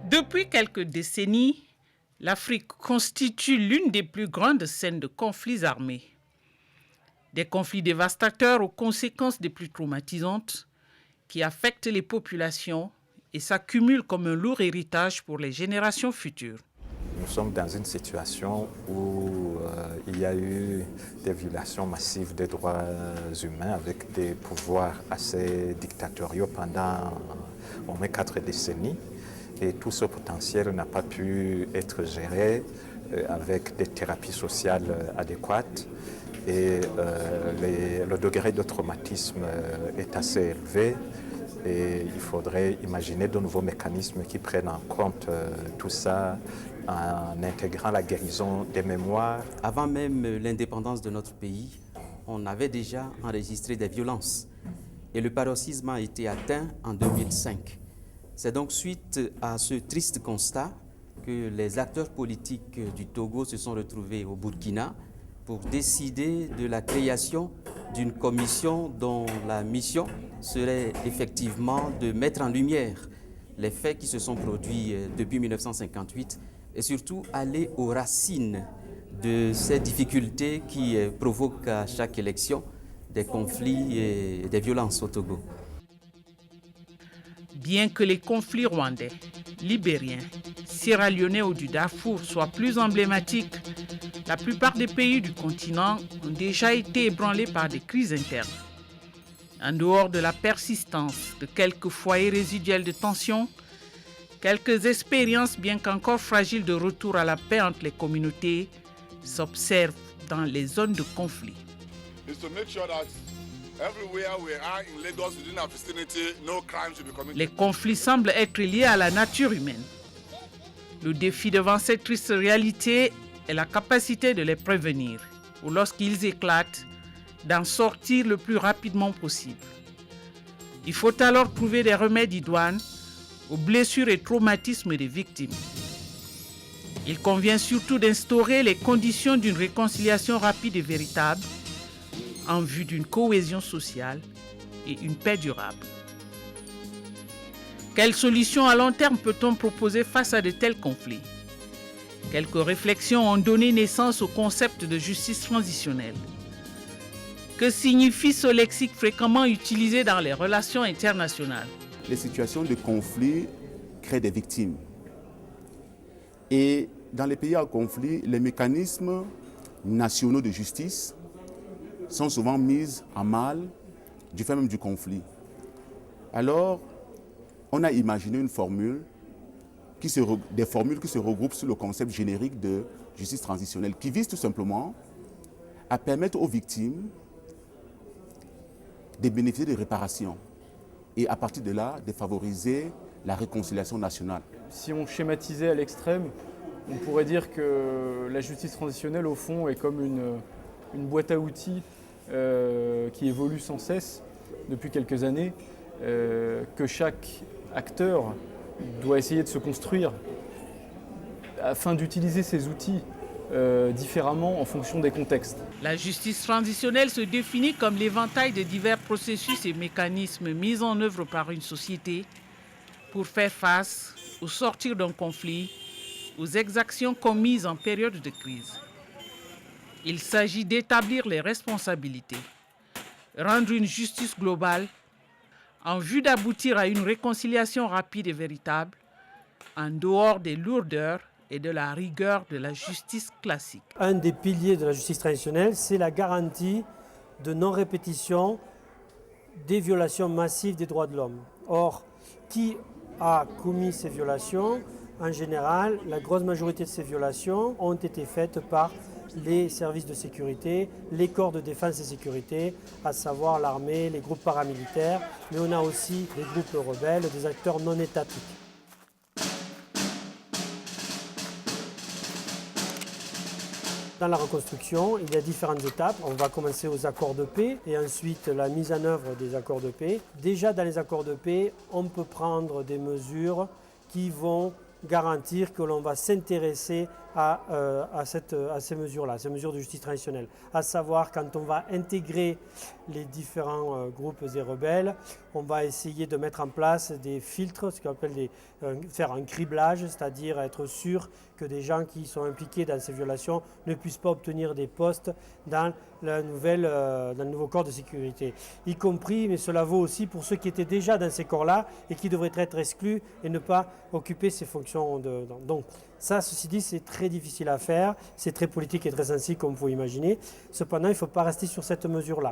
Depuis quelques décennies, l'Afrique constitue l'une des plus grandes scènes de conflits armés. Des conflits dévastateurs aux conséquences des plus traumatisantes qui affectent les populations et s'accumulent comme un lourd héritage pour les générations futures. Nous sommes dans une situation où il y a eu des violations massives des droits humains avec des pouvoirs assez dictatoriaux pendant au moins 4 décennies. Et tout ce potentiel n'a pas pu être géré avec des thérapies sociales adéquates. Et le degré de traumatisme est assez élevé. Et il faudrait imaginer de nouveaux mécanismes qui prennent en compte tout ça en intégrant la guérison des mémoires. Avant même l'indépendance de notre pays, on avait déjà enregistré des violences. Et le paroxysme a été atteint en 2005. C'est donc suite à ce triste constat que les acteurs politiques du Togo se sont retrouvés au Burkina pour décider de la création d'une commission dont la mission serait effectivement de mettre en lumière les faits qui se sont produits depuis 1958 et surtout aller aux racines de ces difficultés qui provoquent à chaque élection des conflits et des violences au Togo. Bien que les conflits rwandais, libériens, sierra-léonais ou du Darfour soient plus emblématiques, la plupart des pays du continent ont déjà été ébranlés par des crises internes. En dehors de la persistance de quelques foyers résiduels de tension, quelques expériences, bien qu'encore fragiles, de retour à la paix entre les communautés s'observent dans les zones de conflit. Les conflits semblent être liés à la nature humaine. Le défi devant cette triste réalité est la capacité de les prévenir, ou lorsqu'ils éclatent, d'en sortir le plus rapidement possible. Il faut alors trouver des remèdes idoines aux blessures et traumatismes des victimes. Il convient surtout d'instaurer les conditions d'une réconciliation rapide et véritable en vue d'une cohésion sociale et une paix durable. Quelles solutions à long terme peut-on proposer face à de tels conflits? Quelques réflexions ont donné naissance au concept de justice transitionnelle. Que signifie ce lexique fréquemment utilisé dans les relations internationales? Les situations de conflit créent des victimes. Et dans les pays en conflit, les mécanismes nationaux de justice sont souvent mis en mal du fait même du conflit. Alors, on a imaginé une formule des formules qui se regroupent sous le concept générique de justice transitionnelle, qui vise tout simplement à permettre aux victimes de bénéficier de réparations et à partir de là, de favoriser la réconciliation nationale. Si on schématisait à l'extrême, on pourrait dire que la justice transitionnelle, au fond, est comme une boîte à outils qui évolue sans cesse depuis quelques années, que chaque acteur doit essayer de se construire afin d'utiliser ces outils différemment en fonction des contextes. La justice transitionnelle se définit comme l'éventail de divers processus et mécanismes mis en œuvre par une société pour faire face au sortir d'un conflit, aux exactions commises en période de crise. Il s'agit d'établir les responsabilités, rendre une justice globale en vue d'aboutir à une réconciliation rapide et véritable, en dehors des lourdeurs et de la rigueur de la justice classique. Un des piliers de la justice traditionnelle, c'est la garantie de non-répétition des violations massives des droits de l'homme. Or, qui a commis ces violations? En général, la grosse majorité de ces violations ont été faites par les services de sécurité, les corps de défense et sécurité, à savoir l'armée, les groupes paramilitaires, mais on a aussi des groupes rebelles, des acteurs non étatiques. Dans la reconstruction, il y a différentes étapes. On va commencer aux accords de paix et ensuite la mise en œuvre des accords de paix. Déjà dans les accords de paix, on peut prendre des mesures qui vont garantir que l'on va s'intéresser à ces mesures-là, ces mesures de justice transitionnelle. À savoir, quand on va intégrer les différents groupes et rebelles, on va essayer de mettre en place des filtres, ce qu'on appelle faire un criblage, c'est-à-dire être sûr que des gens qui sont impliqués dans ces violations ne puissent pas obtenir des postes dans le nouveau corps de sécurité. Y compris, mais cela vaut aussi pour ceux qui étaient déjà dans ces corps-là et qui devraient être exclus et ne pas occuper ces fonctions. Donc ça, ceci dit, c'est très difficile à faire, c'est très politique et très sensible comme vous pouvez imaginer. Cependant, il ne faut pas rester sur cette mesure-là.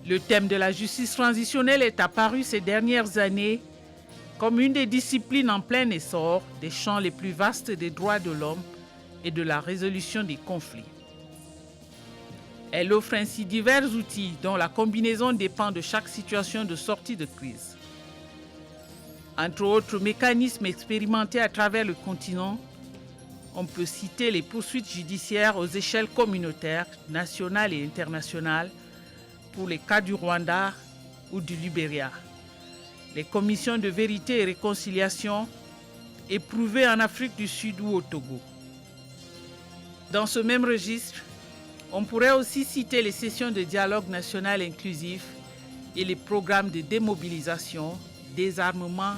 Le thème de la justice transitionnelle est apparu ces dernières années comme une des disciplines en plein essor des champs les plus vastes des droits de l'homme et de la résolution des conflits. Elle offre ainsi divers outils dont la combinaison dépend de chaque situation de sortie de crise. Entre autres mécanismes expérimentés à travers le continent, on peut citer les poursuites judiciaires aux échelles communautaires, nationales et internationales pour les cas du Rwanda ou du Libéria, les commissions de vérité et réconciliation éprouvées en Afrique du Sud ou au Togo. Dans ce même registre, on pourrait aussi citer les sessions de dialogue national inclusif et les programmes de démobilisation, désarmement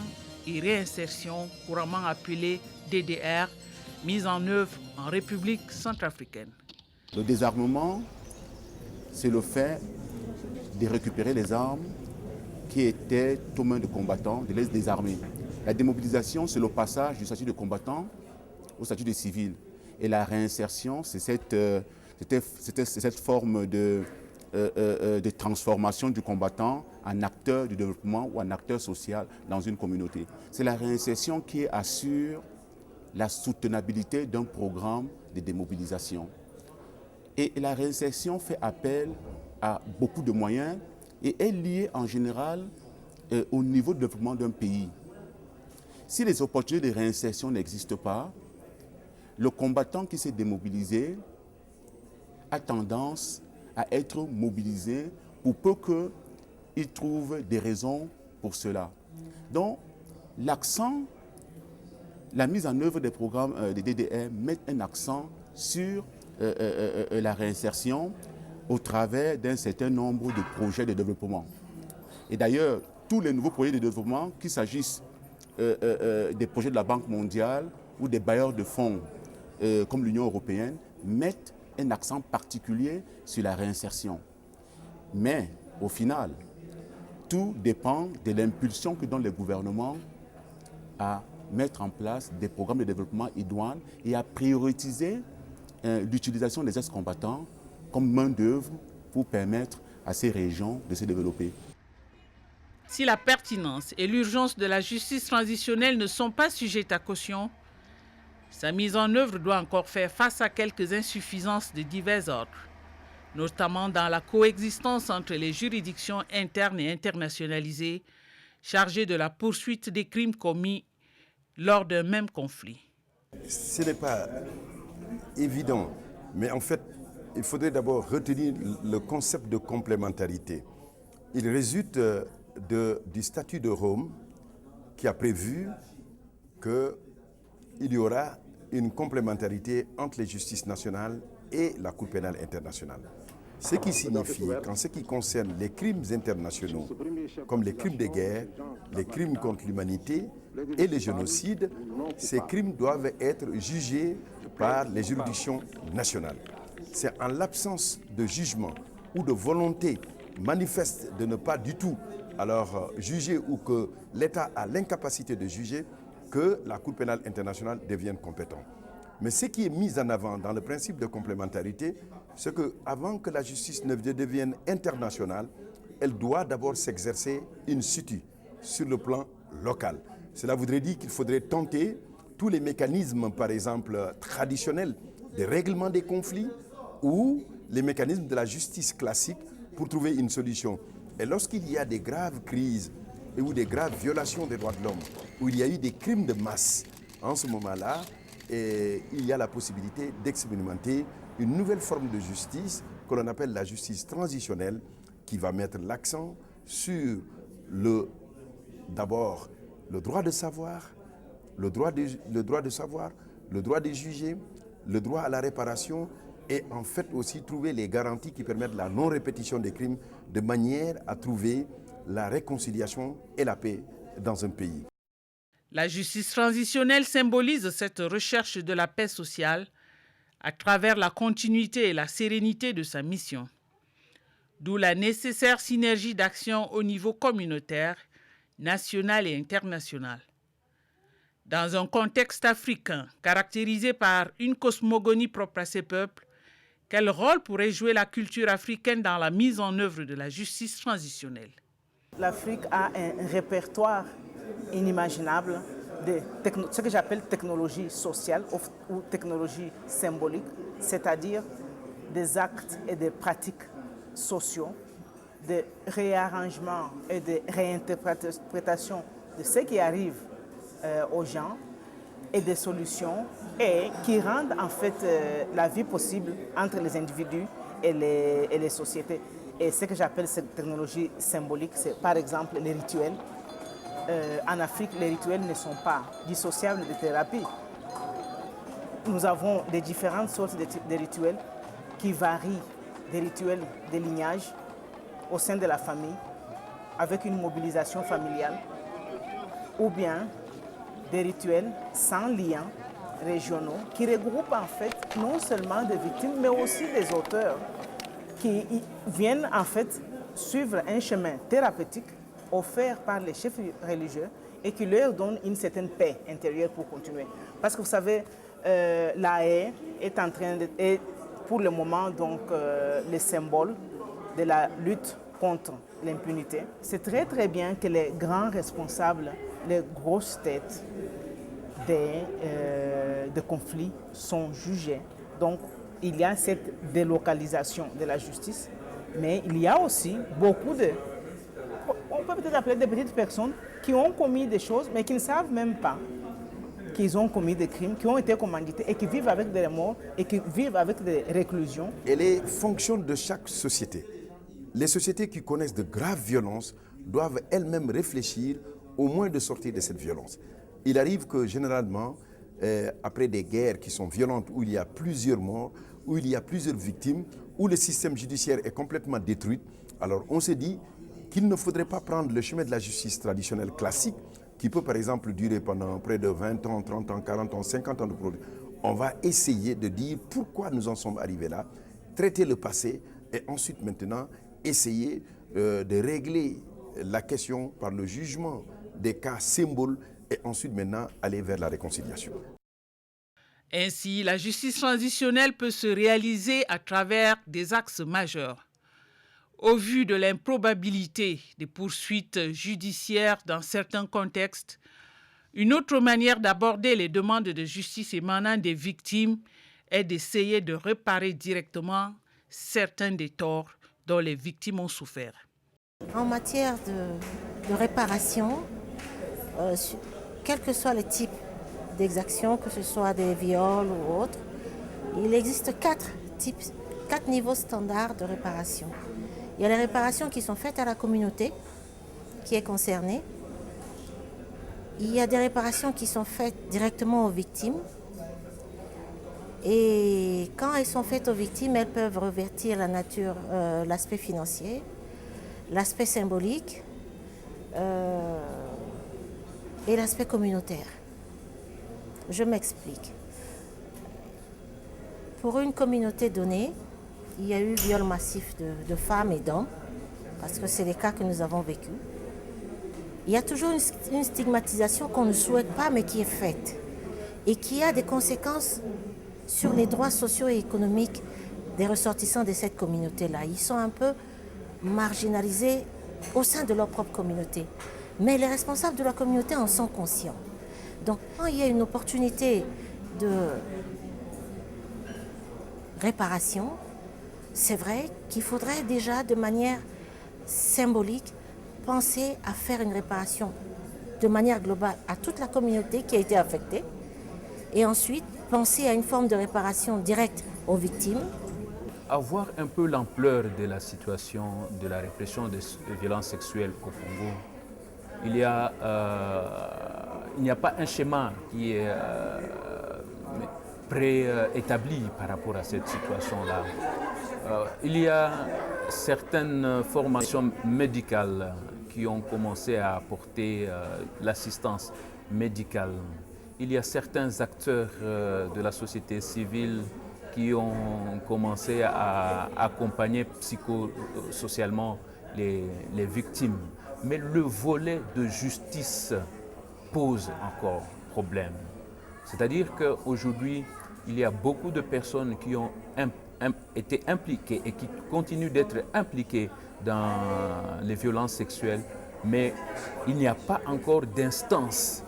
et réinsertion, couramment appelés DDR, mis en œuvre en République centrafricaine. Le désarmement, c'est le fait de récupérer les armes qui étaient aux mains de combattants, de les désarmer. La démobilisation, c'est le passage du statut de combattant au statut de civil. Et la réinsertion, c'est cette forme de transformation du combattant en acteur du développement ou en acteur social dans une communauté. C'est la réinsertion qui assure la soutenabilité d'un programme de démobilisation. Et la réinsertion fait appel à beaucoup de moyens et est liée en général au niveau de développement d'un pays. Si les opportunités de réinsertion n'existent pas, le combattant qui s'est démobilisé a tendance à être mobilisé pour peu qu'il trouve des raisons pour cela. Donc, la mise en œuvre des programmes des DDR met un accent sur la réinsertion au travers d'un certain nombre de projets de développement. Et d'ailleurs, tous les nouveaux projets de développement, qu'il s'agisse des projets de la Banque mondiale ou des bailleurs de fonds comme l'Union européenne, mettent un accent particulier sur la réinsertion. Mais au final, tout dépend de l'impulsion que donnent les gouvernements à mettre en place des programmes de développement idoines et à prioriser l'utilisation des ex-combattants comme main-d'œuvre pour permettre à ces régions de se développer. Si la pertinence et l'urgence de la justice transitionnelle ne sont pas sujettes à caution, sa mise en œuvre doit encore faire face à quelques insuffisances de divers ordres, notamment dans la coexistence entre les juridictions internes et internationalisées chargées de la poursuite des crimes commis lors d'un même conflit. Ce n'est pas évident, mais en fait, il faudrait d'abord retenir le concept de complémentarité. Il résulte du statut de Rome qui a prévu qu'il y aura une complémentarité entre les justices nationales et la Cour pénale internationale. Ce qui signifie qu'en ce qui concerne les crimes internationaux, comme les crimes de guerre, les crimes contre l'humanité et les génocides, ces crimes doivent être jugés par les juridictions nationales. C'est en l'absence de jugement ou de volonté manifeste de ne pas du tout alors juger ou que l'État a l'incapacité de juger que la Cour pénale internationale devienne compétente. Mais ce qui est mis en avant dans le principe de complémentarité, c'est qu'avant que la justice ne devienne internationale, elle doit d'abord s'exercer in situ, sur le plan local. Cela voudrait dire qu'il faudrait tenter tous les mécanismes, par exemple, traditionnels, de règlement des conflits ou les mécanismes de la justice classique pour trouver une solution. Et lorsqu'il y a des graves crises ou des graves violations des droits de l'homme, où il y a eu des crimes de masse, en ce moment-là, il y a la possibilité d'expérimenter une nouvelle forme de justice que l'on appelle la justice transitionnelle, qui va mettre l'accent sur d'abord le droit de savoir, le droit de savoir, le droit de juger, le droit à la réparation et en fait aussi trouver les garanties qui permettent la non-répétition des crimes de manière à trouver la réconciliation et la paix dans un pays. La justice transitionnelle symbolise cette recherche de la paix sociale à travers la continuité et la sérénité de sa mission. D'où la nécessaire synergie d'action au niveau communautaire, national et international. Dans un contexte africain caractérisé par une cosmogonie propre à ses peuples, quel rôle pourrait jouer la culture africaine dans la mise en œuvre de la justice transitionnelle? L'Afrique a un répertoire inimaginable de ce que j'appelle technologie sociale ou technologie symbolique, c'est-à-dire des actes et des pratiques sociaux, de réarrangement et de réinterprétation de ce qui arrive aux gens et des solutions et qui rendent en fait la vie possible entre les individus et les sociétés. Et ce que j'appelle cette technologie symbolique, c'est par exemple les rituels. En Afrique, les rituels ne sont pas dissociables de thérapie. Nous avons des différentes sortes de rituels qui varient des rituels de lignage au sein de la famille, avec une mobilisation familiale, ou bien des rituels sans lien régionaux qui regroupent en fait non seulement des victimes, mais aussi des auteurs qui viennent en fait suivre un chemin thérapeutique offert par les chefs religieux et qui leur donne une certaine paix intérieure pour continuer. Parce que vous savez, la haie est en train de... est pour le moment donc le symbole de la lutte contre l'impunité. C'est très bien que les grands responsables, les grosses têtes des conflits sont jugés. Donc il y a cette délocalisation de la justice, mais il y a aussi beaucoup de... On peut peut-être appeler des petites personnes qui ont commis des choses, mais qui ne savent même pas qu'ils ont commis des crimes, qui ont été commandités et qui vivent avec des remords et qui vivent avec des réclusions. Et les fonctions de chaque société. Les sociétés qui connaissent de graves violences doivent elles-mêmes réfléchir au moins de sortir de cette violence. Il arrive que généralement, après des guerres qui sont violentes, où il y a plusieurs morts, où il y a plusieurs victimes, où le système judiciaire est complètement détruit, alors on s'est dit qu'il ne faudrait pas prendre le chemin de la justice traditionnelle classique, qui peut par exemple durer pendant près de 20 ans, 30 ans, 40 ans, 50 ans de produit. On va essayer de dire pourquoi nous en sommes arrivés là, traiter le passé et ensuite maintenant essayer de régler la question par le jugement des cas symboles et ensuite maintenant aller vers la réconciliation. Ainsi, la justice transitionnelle peut se réaliser à travers des axes majeurs. Au vu de l'improbabilité des poursuites judiciaires dans certains contextes, une autre manière d'aborder les demandes de justice émanant des victimes est d'essayer de réparer directement certains des torts dont les victimes ont souffert. En matière de réparation, quels que soient les types d'exactions, que ce soit des viols ou autres, il existe quatre niveaux standards de réparation. Il y a les réparations qui sont faites à la communauté qui est concernée. Il y a des réparations qui sont faites directement aux victimes. Et quand elles sont faites aux victimes, elles peuvent revêtir la nature, l'aspect financier, l'aspect symbolique et l'aspect communautaire. Je m'explique. Pour une communauté donnée, il y a eu viol massif de femmes et d'hommes, parce que c'est les cas que nous avons vécus. Il y a toujours une stigmatisation qu'on ne souhaite pas, mais qui est faite, et qui a des conséquences sur les droits sociaux et économiques des ressortissants de cette communauté-là. Ils sont un peu marginalisés au sein de leur propre communauté. Mais les responsables de la communauté en sont conscients. Donc, quand il y a une opportunité de réparation, c'est vrai qu'il faudrait déjà, de manière symbolique, penser à faire une réparation de manière globale à toute la communauté qui a été affectée et ensuite penser à une forme de réparation directe aux victimes. Avoir un peu l'ampleur de la situation de la répression des violences sexuelles au Congo, il y a il n'y a pas un schéma qui est préétabli par rapport à cette situation-là. Il y a certaines formations médicales qui ont commencé à apporter l'assistance médicale. Il y a certains acteurs de la société civile qui ont commencé à accompagner psychosocialement les victimes. Mais le volet de justice pose encore problème. C'est-à-dire qu'aujourd'hui, il y a beaucoup de personnes qui ont été impliquées et qui continuent d'être impliquées dans les violences sexuelles, mais il n'y a pas encore d'instances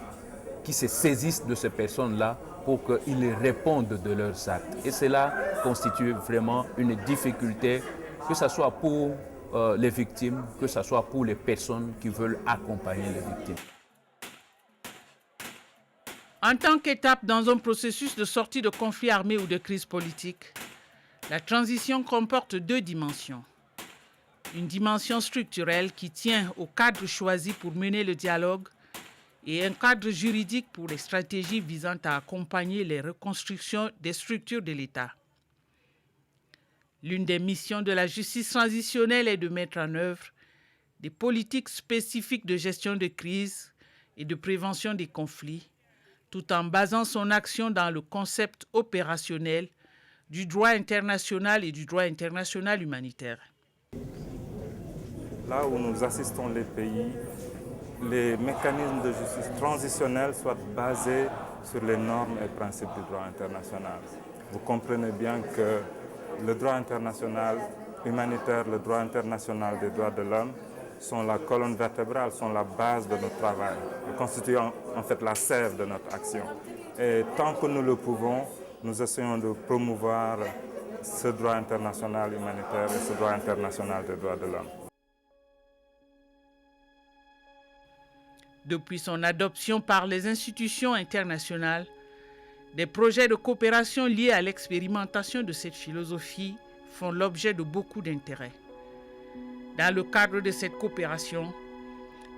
qui se saisissent de ces personnes-là pour qu'ils répondent de leurs actes. Et cela constitue vraiment une difficulté, que ce soit pour les victimes, que ce soit pour les personnes qui veulent accompagner les victimes. En tant qu'étape dans un processus de sortie de conflit armé ou de crise politique, la transition comporte deux dimensions. Une dimension structurelle qui tient au cadre choisi pour mener le dialogue et un cadre juridique pour les stratégies visant à accompagner les reconstructions des structures de l'État. L'une des missions de la justice transitionnelle est de mettre en œuvre des politiques spécifiques de gestion de crise et de prévention des conflits, tout en basant son action dans le concept opérationnel du droit international et du droit international humanitaire. Là où nous assistons les pays, les mécanismes de justice transitionnelle soient basés sur les normes et principes du droit international. Vous comprenez bien que le droit international humanitaire, le droit international des droits de l'homme sont la colonne vertébrale, sont la base de notre travail, ils constituent en fait la sève de notre action. Et tant que nous le pouvons, nous essayons de promouvoir ce droit international humanitaire et ce droit international des droits de l'homme. Depuis son adoption par les institutions internationales, des projets de coopération liés à l'expérimentation de cette philosophie font l'objet de beaucoup d'intérêt. Dans le cadre de cette coopération,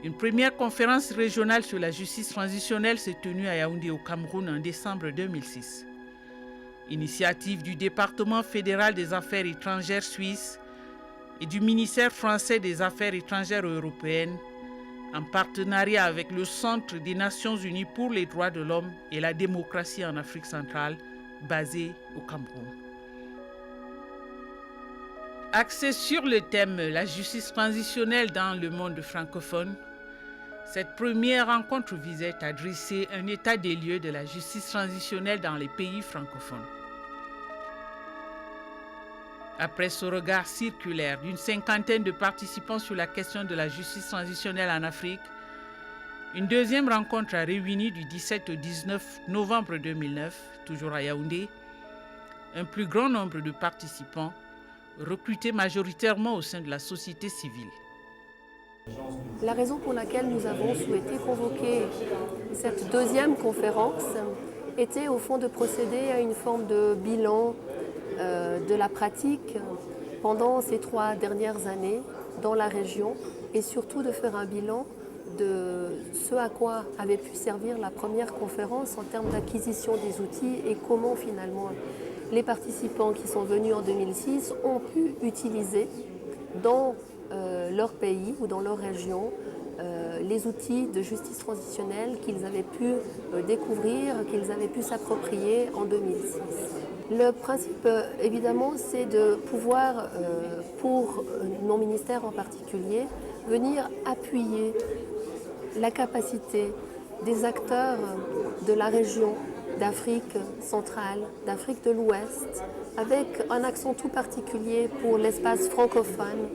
une première conférence régionale sur la justice transitionnelle s'est tenue à Yaoundé au Cameroun en décembre 2006. Initiative du département fédéral des affaires étrangères suisse et du ministère français des affaires étrangères européennes, en partenariat avec le Centre des Nations Unies pour les droits de l'homme et la démocratie en Afrique centrale, basé au Cameroun. Axée sur le thème « La justice transitionnelle dans le monde francophone », cette première rencontre visait à dresser un état des lieux de la justice transitionnelle dans les pays francophones. Après ce regard circulaire d'une cinquantaine de participants sur la question de la justice transitionnelle en Afrique, une deuxième rencontre a réuni du 17 au 19 novembre 2009, toujours à Yaoundé, un plus grand nombre de participants, recrutés majoritairement au sein de la société civile. La raison pour laquelle nous avons souhaité convoquer cette deuxième conférence était au fond de procéder à une forme de bilan de la pratique pendant ces 3 dernières années dans la région et surtout de faire un bilan de ce à quoi avait pu servir la première conférence en termes d'acquisition des outils et comment finalement les participants qui sont venus en 2006 ont pu utiliser dans leur pays ou dans leur région les outils de justice transitionnelle qu'ils avaient pu découvrir, qu'ils avaient pu s'approprier en 2006. Le principe, évidemment, c'est de pouvoir, pour nos ministères en particulier, venir appuyer la capacité des acteurs de la région d'Afrique centrale, d'Afrique de l'Ouest, avec un accent tout particulier pour l'espace francophone,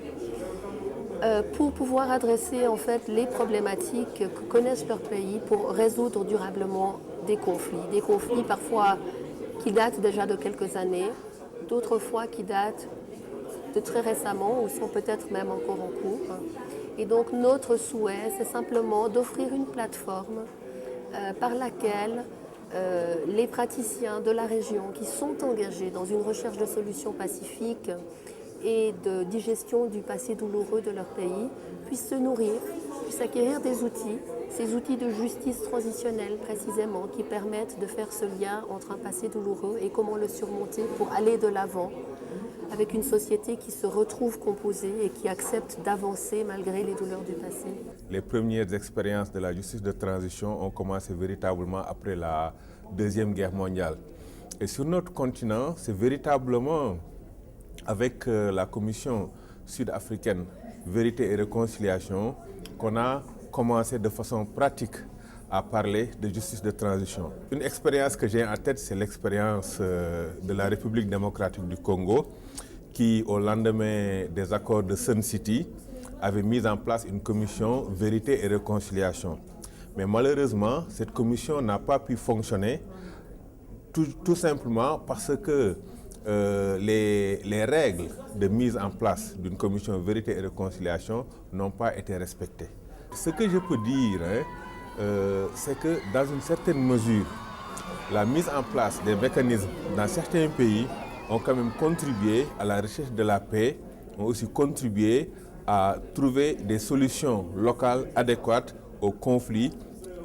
pour pouvoir adresser en fait les problématiques que connaissent leurs pays pour résoudre durablement des conflits parfois qui datent déjà de quelques années, d'autres fois qui datent de très récemment ou sont peut-être même encore en cours. Et donc notre souhait, c'est simplement d'offrir une plateforme par laquelle les praticiens de la région qui sont engagés dans une recherche de solutions pacifiques et de digestion du passé douloureux de leur pays puissent se nourrir, puissent acquérir des outils ces outils de justice transitionnelle précisément qui permettent de faire ce lien entre un passé douloureux et comment le surmonter pour aller de l'avant avec une société qui se retrouve composée et qui accepte d'avancer malgré les douleurs du passé. Les premières expériences de la justice de transition ont commencé véritablement après la Deuxième Guerre mondiale. Et sur notre continent, c'est véritablement avec la Commission sud-africaine Vérité et Réconciliation qu'on a commencé de façon pratique à parler de justice de transition. Une expérience que j'ai en tête, c'est l'expérience de la République démocratique du Congo qui, au lendemain des accords de Sun City, avait mis en place une commission Vérité et Réconciliation. Mais malheureusement, cette commission n'a pas pu fonctionner tout simplement parce que les règles de mise en place d'une commission Vérité et Réconciliation n'ont pas été respectées. Ce que je peux dire, c'est que dans une certaine mesure, la mise en place des mécanismes dans certains pays ont quand même contribué à la recherche de la paix, ont aussi contribué à trouver des solutions locales adéquates aux conflits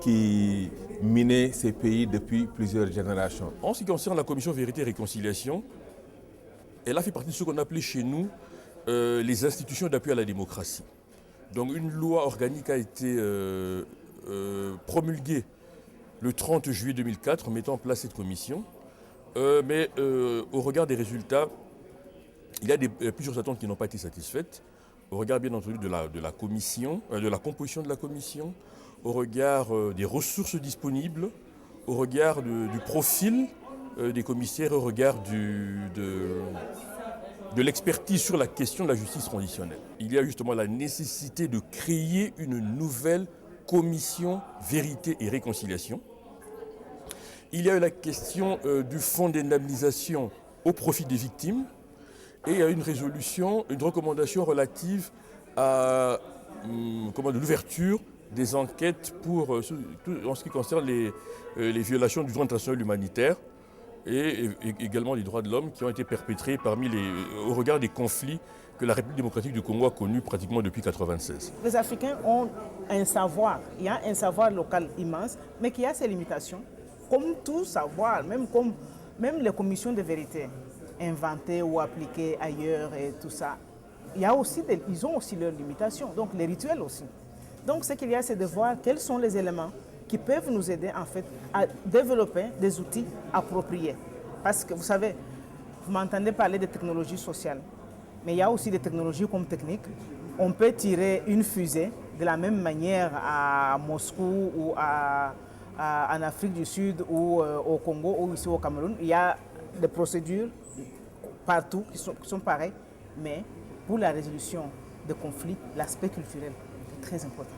qui minaient ces pays depuis plusieurs générations. En ce qui concerne la commission Vérité et Réconciliation, elle a fait partie de ce qu'on appelait chez nous les institutions d'appui à la démocratie. Donc une loi organique a été promulguée le 30 juillet 2004, mettant en place cette commission. Mais au regard des résultats, il y a plusieurs attentes qui n'ont pas été satisfaites. Au regard bien entendu de la commission, de la composition de la commission, au regard des ressources disponibles, au regard du profil des commissaires, au regard de l'expertise sur la question de la justice transitionnelle. Il y a justement la nécessité de créer une nouvelle commission Vérité et Réconciliation. Il y a eu la question du fonds d'indemnisation au profit des victimes et il y a une résolution, une recommandation relative à l'ouverture des enquêtes en ce qui concerne les violations du droit international humanitaire et également les droits de l'homme qui ont été perpétrés au regard des conflits que la République démocratique du Congo a connus pratiquement depuis 1996. Les Africains ont un savoir, il y a un savoir local immense, mais qui a ses limitations. Comme tout savoir, même les commissions de vérité inventées ou appliquées ailleurs et tout ça, ils ont aussi leurs limitations, donc les rituels aussi. Donc ce qu'il y a, c'est de voir quels sont les éléments qui peuvent nous aider en fait à développer des outils appropriés. Parce que vous savez, vous m'entendez parler de technologies sociales, mais il y a aussi des technologies comme techniques. On peut tirer une fusée de la même manière à Moscou ou en Afrique du Sud ou au Congo ou ici au Cameroun. Il y a des procédures partout qui sont pareilles, mais pour la résolution de conflits, l'aspect culturel est très important.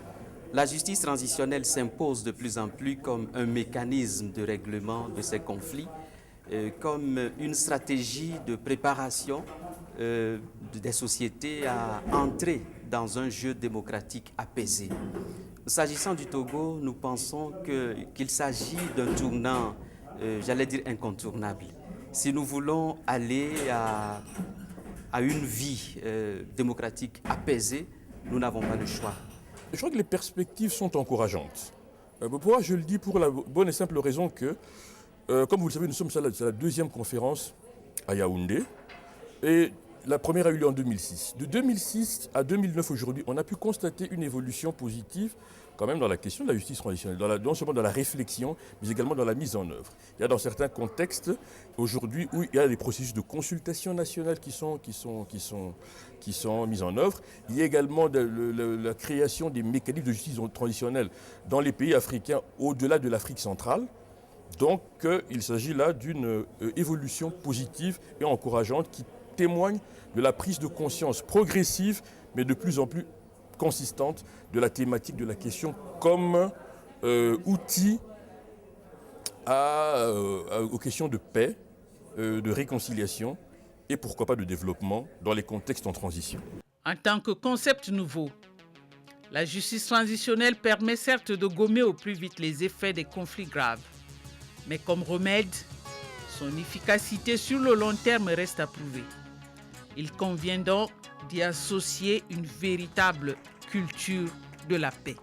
La justice transitionnelle s'impose de plus en plus comme un mécanisme de règlement de ces conflits, comme une stratégie de préparation des sociétés à entrer dans un jeu démocratique apaisé. S'agissant du Togo, nous pensons qu'il s'agit d'un tournant, j'allais dire incontournable. Si nous voulons aller à une vie démocratique apaisée, nous n'avons pas le choix. Je crois que les perspectives sont encourageantes. Pourquoi je le dis? Pour la bonne et simple raison que, comme vous le savez, nous sommes à la deuxième conférence à Yaoundé. Et la première a eu lieu en 2006. De 2006 à 2009 aujourd'hui, on a pu constater une évolution positive quand même dans la question de la justice transitionnelle, non seulement dans la réflexion, mais également dans la mise en œuvre. Il y a dans certains contextes aujourd'hui où il y a des processus de consultation nationale qui sont mis en œuvre. Il y a également la création des mécanismes de justice transitionnelle dans les pays africains au-delà de l'Afrique centrale. Donc il s'agit là d'une évolution positive et encourageante qui témoigne de la prise de conscience progressive, mais de plus en plus consistante de la thématique de la question comme outil aux questions de paix, de réconciliation et pourquoi pas de développement dans les contextes en transition. En tant que concept nouveau, la justice transitionnelle permet certes de gommer au plus vite les effets des conflits graves, mais comme remède, son efficacité sur le long terme reste à prouver. Il convient donc d'y associer une véritable culture de la paix.